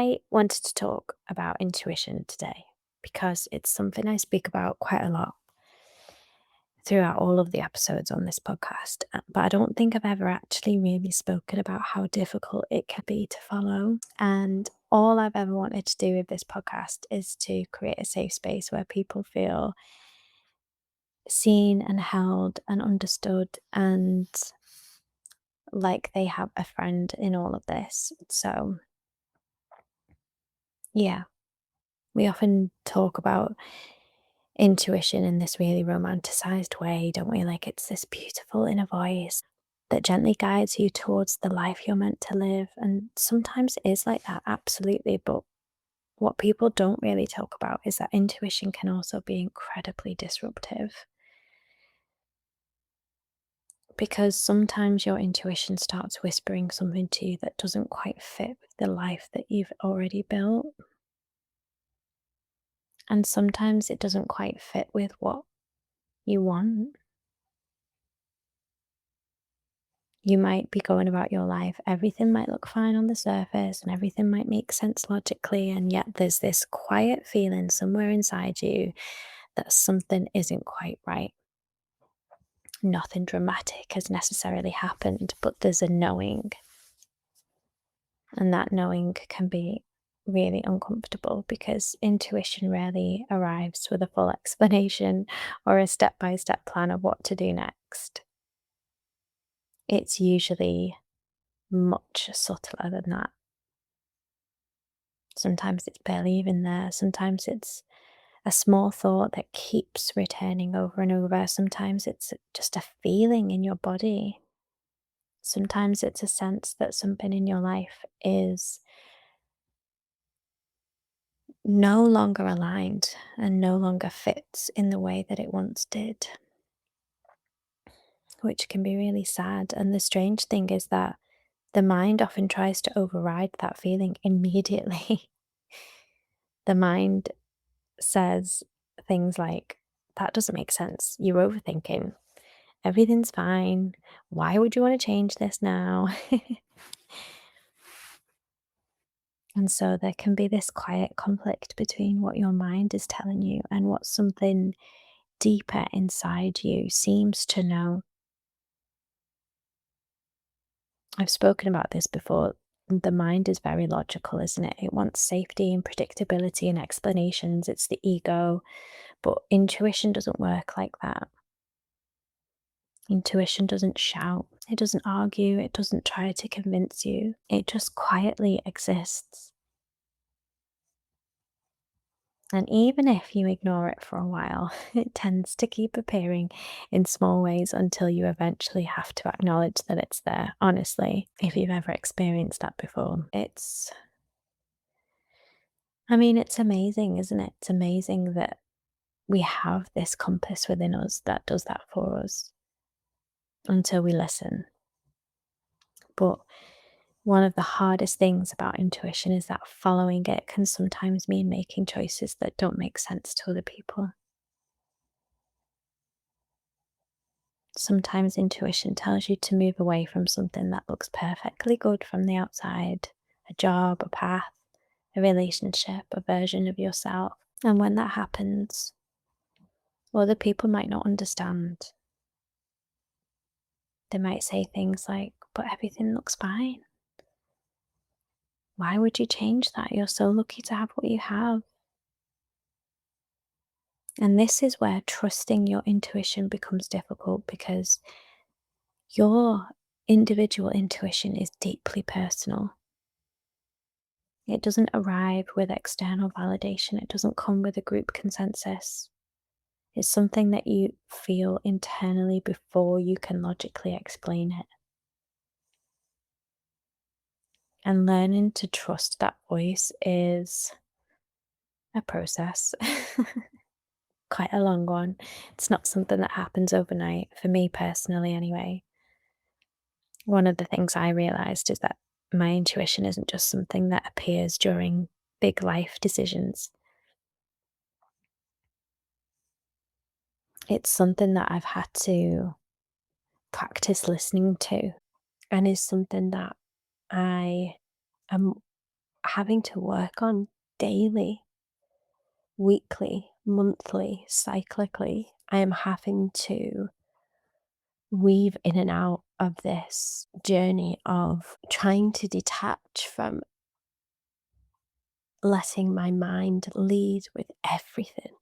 I wanted to talk about intuition today because it's something I speak about quite a lot throughout all of the episodes on this podcast. But I don't think I've ever actually really spoken about how difficult it can be to follow. And all I've ever wanted to do with this podcast is to create a safe space where people feel seen and held and understood and like they have a friend in all of this. So, yeah, we often talk about intuition in this really romanticized way, don't we? Like it's this beautiful inner voice that gently guides you towards the life you're meant to live. And sometimes it is like that, absolutely. But what people don't really talk about is that intuition can also be incredibly disruptive. Because sometimes your intuition starts whispering something to you that doesn't quite fit with the life that you've already built. And sometimes it doesn't quite fit with what you want. You might be going about your life, everything might look fine on the surface and everything might make sense logically, and yet there's this quiet feeling somewhere inside you that something isn't quite right. Nothing dramatic has necessarily happened, but there's a knowing, and that knowing can be really uncomfortable because intuition rarely arrives with a full explanation or a step by step plan of what to do next. It's usually much subtler than that. Sometimes it's barely even there. Sometimes it's a small thought that keeps returning over and over. Sometimes it's just a feeling in your body. Sometimes it's a sense that something in your life is no longer aligned and no longer fits in the way that it once did, which can be really sad. And the strange thing is that the mind often tries to override that feeling immediately. The mind says things like, that doesn't make sense. You're overthinking. Everything's fine. Why would you want to change this now? And so there can be this quiet conflict between what your mind is telling you and what something deeper inside you seems to know. I've spoken about this before. The mind is very logical, isn't it? It wants safety and predictability and explanations. It's the ego. But intuition doesn't work like that. Intuition doesn't shout, it doesn't argue, it doesn't try to convince you. It just quietly exists. And even if you ignore it for a while, it tends to keep appearing in small ways until you eventually have to acknowledge that it's there. Honestly, if you've ever experienced that before, it's amazing, isn't it? It's amazing that we have this compass within us that does that for us until we listen. But one of the hardest things about intuition is that following it can sometimes mean making choices that don't make sense to other people. Sometimes intuition tells you to move away from something that looks perfectly good from the outside, a job, a path, a relationship, a version of yourself. And when that happens, other people might not understand. They might say things like, but everything looks fine. Why would you change that? You're so lucky to have what you have. And this is where trusting your intuition becomes difficult because your individual intuition is deeply personal. It doesn't arrive with external validation, it doesn't come with a group consensus. It's something that you feel internally before you can logically explain it. And learning to trust that voice is a process. Quite a long one. It's not something that happens overnight, for me personally, anyway. One of the things I realized is that my intuition isn't just something that appears during big life decisions. It's something that I've had to practice listening to, and is something that I am having to work on daily, weekly, monthly, cyclically. I am having to weave in and out of this journey of trying to detach from letting my mind lead with everything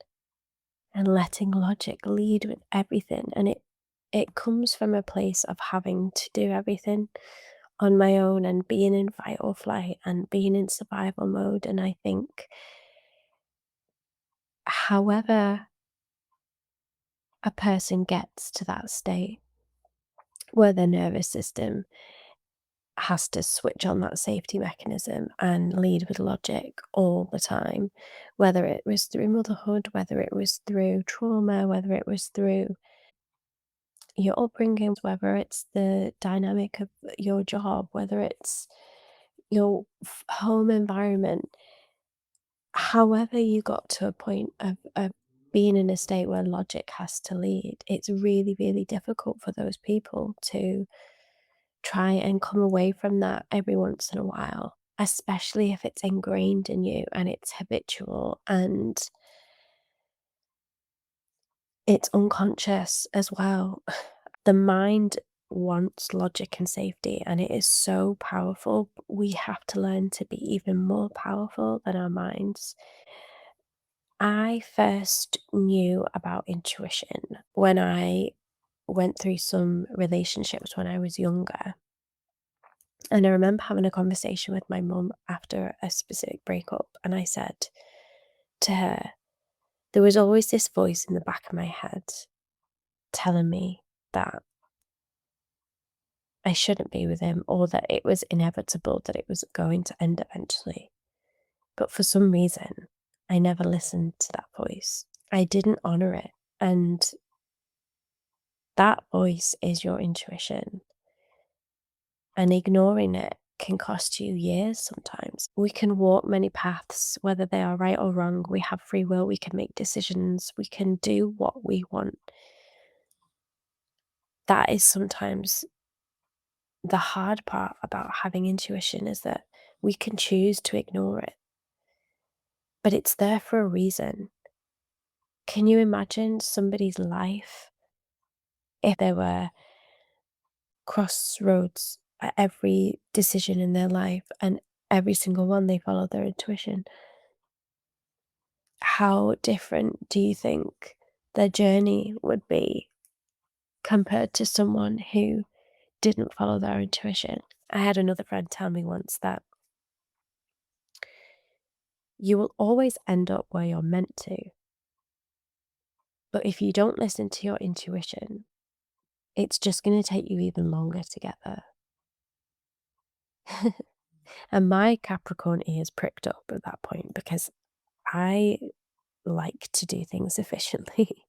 and letting logic lead with everything. And it comes from a place of having to do everything on my own and being in fight or flight and being in survival mode. And I think, however, a person gets to that state where their nervous system has to switch on that safety mechanism and lead with logic all the time, whether it was through motherhood, whether it was through trauma, whether it was through your upbringing, whether it's the dynamic of your job, whether it's your home environment, however you got to a point of being in a state where logic has to lead, it's really, really difficult for those people to try and come away from that every once in a while, especially if it's ingrained in you and it's habitual and it's unconscious as well. The mind wants logic and safety, and it is so powerful. But we have to learn to be even more powerful than our minds. I first knew about intuition when I went through some relationships when I was younger. And I remember having a conversation with my mum after a specific breakup, and I said to her, there was always this voice in the back of my head telling me that I shouldn't be with him or that it was inevitable that it was going to end eventually. But for some reason, I never listened to that voice. I didn't honor it. And that voice is your intuition. And ignoring it can cost you years sometimes. We can walk many paths, whether they are right or wrong. We have free will, we can make decisions, we can do what we want. That is sometimes the hard part about having intuition, is that we can choose to ignore it, but it's there for a reason. Can you imagine somebody's life if there were crossroads at every decision in their life and every single one they followed their intuition? How different do you think their journey would be compared to someone who didn't follow their intuition? I had another friend tell me once that you will always end up where you're meant to, but if you don't listen to your intuition, it's just going to take you even longer to get there. And my Capricorn ears pricked up at that point because I like to do things efficiently.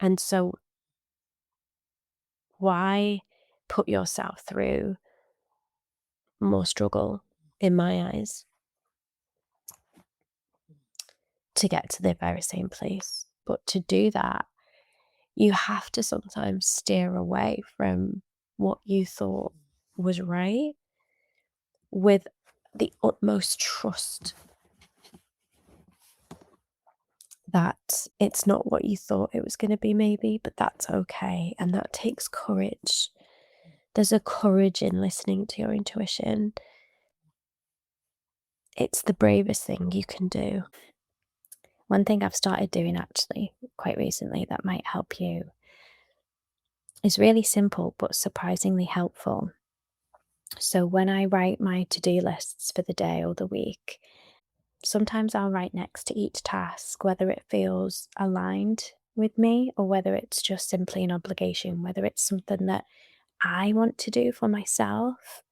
And so, why put yourself through more struggle, in my eyes, to get to the very same place? But to do that, you have to sometimes steer away from what you thought was right with the utmost trust that it's not what you thought it was going to be, maybe, but that's okay. And that takes courage. There's a courage in listening to your intuition. It's the bravest thing you can do. One thing I've started doing actually quite recently that might help you is really simple but surprisingly helpful. So when I write my to-do lists for the day or the week, sometimes I'll write next to each task whether it feels aligned with me or whether it's just simply an obligation, whether it's something that I want to do for myself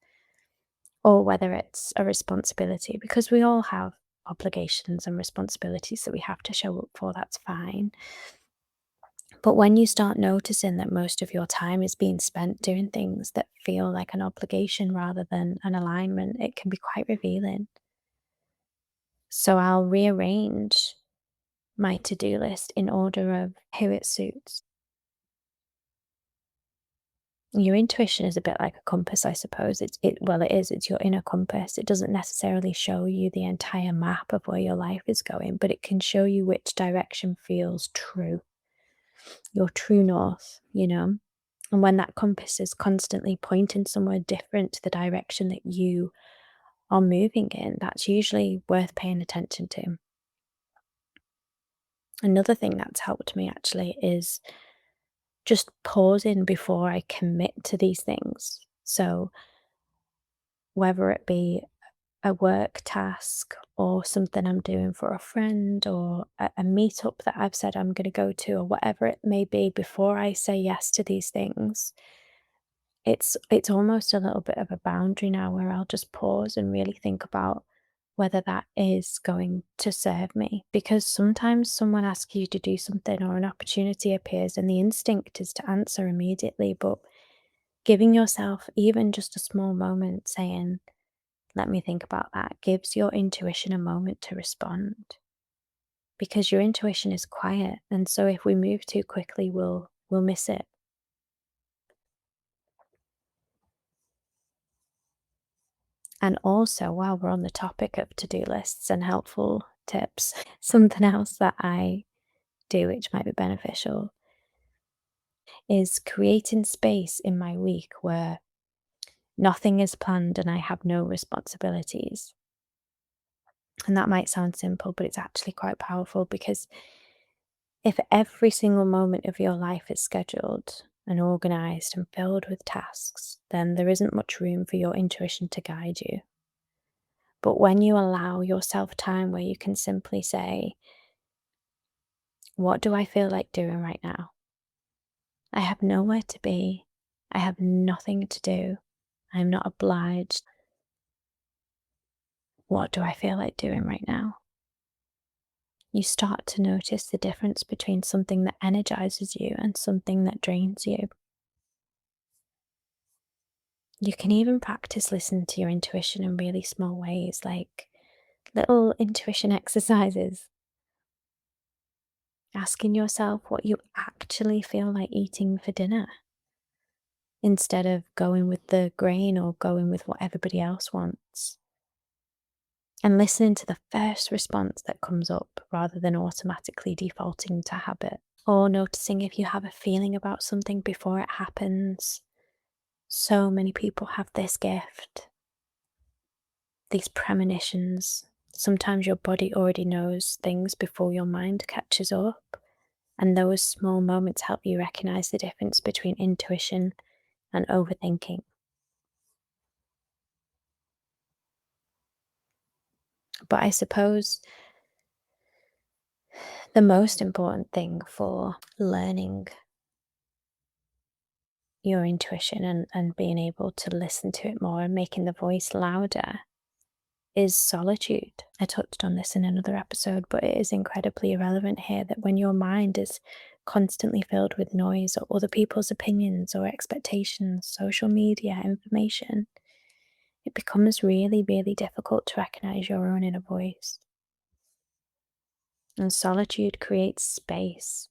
or whether it's a responsibility, because we all have obligations and responsibilities that we have to show up for. That's fine. But when you start noticing that most of your time is being spent doing things that feel like an obligation rather than an alignment, it can be quite revealing. So I'll rearrange my to-do list in order of who it suits. Your intuition is a bit like a compass, I suppose. It is, it's your inner compass. It doesn't necessarily show you the entire map of where your life is going, but it can show you which direction feels true, your true north, you know? And when that compass is constantly pointing somewhere different to the direction that you are moving in, that's usually worth paying attention to. Another thing that's helped me actually is just pausing before I commit to these things. So, whether it be a work task or something I'm doing for a friend or a meetup that I've said I'm going to go to or whatever it may be, before I say yes to these things, it's almost a little bit of a boundary now where I'll just pause and really think about whether that is going to serve me. Because sometimes someone asks you to do something or an opportunity appears and the instinct is to answer immediately, but giving yourself even just a small moment saying, let me think about that, gives your intuition a moment to respond. Because your intuition is quiet. And so if we move too quickly, we'll miss it. And also, while we're on the topic of to do lists and helpful tips, something else that I do, which might be beneficial, is creating space in my week where nothing is planned and I have no responsibilities. And that might sound simple, but it's actually quite powerful because if every single moment of your life is scheduled and organized and filled with tasks, then there isn't much room for your intuition to guide you. But when you allow yourself time where you can simply say, what do I feel like doing right now? I have nowhere to be. I have nothing to do. I'm not obliged. What do I feel like doing right now? You start to notice the difference between something that energizes you and something that drains you. You can even practice listening to your intuition in really small ways, like little intuition exercises. Asking yourself what you actually feel like eating for dinner instead of going with the grain or going with what everybody else wants. And listening to the first response that comes up rather than automatically defaulting to habit. Or noticing if you have a feeling about something before it happens. So many people have this gift, these premonitions. Sometimes your body already knows things before your mind catches up. And those small moments help you recognize the difference between intuition and overthinking. But I suppose the most important thing for learning your intuition and being able to listen to it more and making the voice louder is solitude. I touched on this in another episode, but it is incredibly relevant here that when your mind is constantly filled with noise or other people's opinions or expectations, social media, information, it becomes really, really difficult to recognize your own inner voice. And solitude creates space.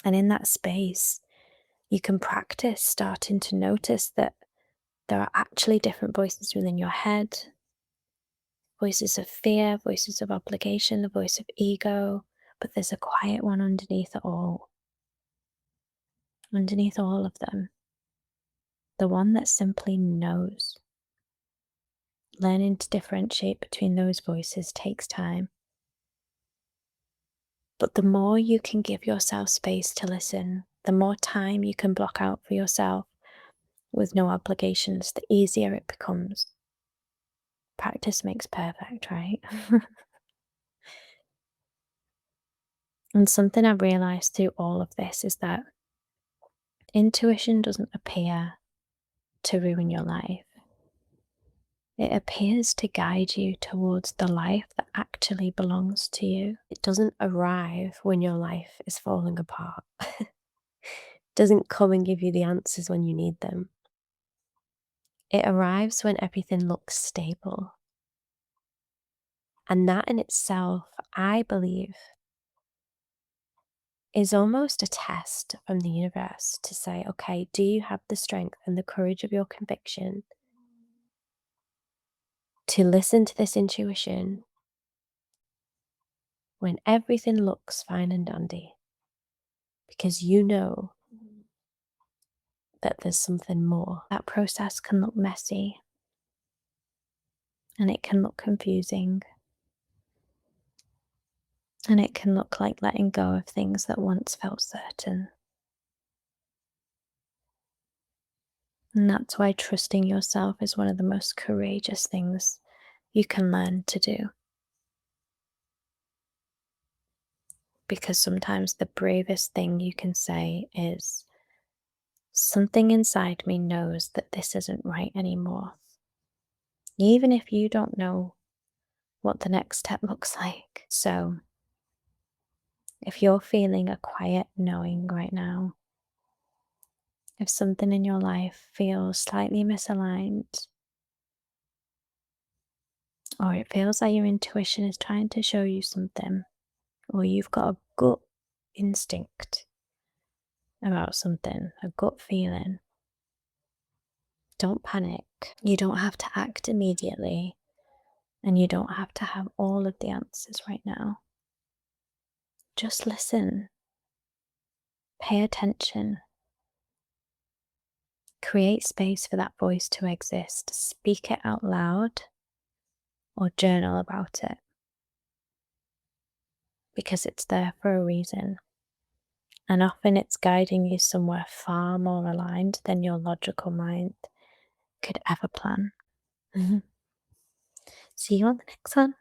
And in that space, you can practice starting to notice that there are actually different voices within your head, voices of fear, voices of obligation, the voice of ego, but there's a quiet one underneath all of them, the one that simply knows. Learning to differentiate between those voices takes time. But the more you can give yourself space to listen, the more time you can block out for yourself with no obligations, the easier it becomes. Practice makes perfect, right? And something I've realized through all of this is that intuition doesn't appear to ruin your life. It appears to guide you towards the life that actually belongs to you. It doesn't arrive when your life is falling apart. It doesn't come and give you the answers when you need them. It arrives when everything looks stable. And that in itself, I believe, is almost a test from the universe to say, okay, do you have the strength and the courage of your conviction to listen to this intuition when everything looks fine and dandy? Because you know that there's something more. That process can look messy and it can look confusing and it can look like letting go of things that once felt certain. And that's why trusting yourself is one of the most courageous things you can learn to do. Because sometimes the bravest thing you can say is, something inside me knows that this isn't right anymore. Even if you don't know what the next step looks like. So, if you're feeling a quiet knowing right now, if something in your life feels slightly misaligned, or it feels like your intuition is trying to show you something, or you've got a gut instinct about something, a gut feeling, don't panic. You don't have to act immediately, and you don't have to have all of the answers right now. Just listen, pay attention, create space for that voice to exist, speak it out loud, or journal about it, because it's there for a reason. And often it's guiding you somewhere far more aligned than your logical mind could ever plan. See you on the next one.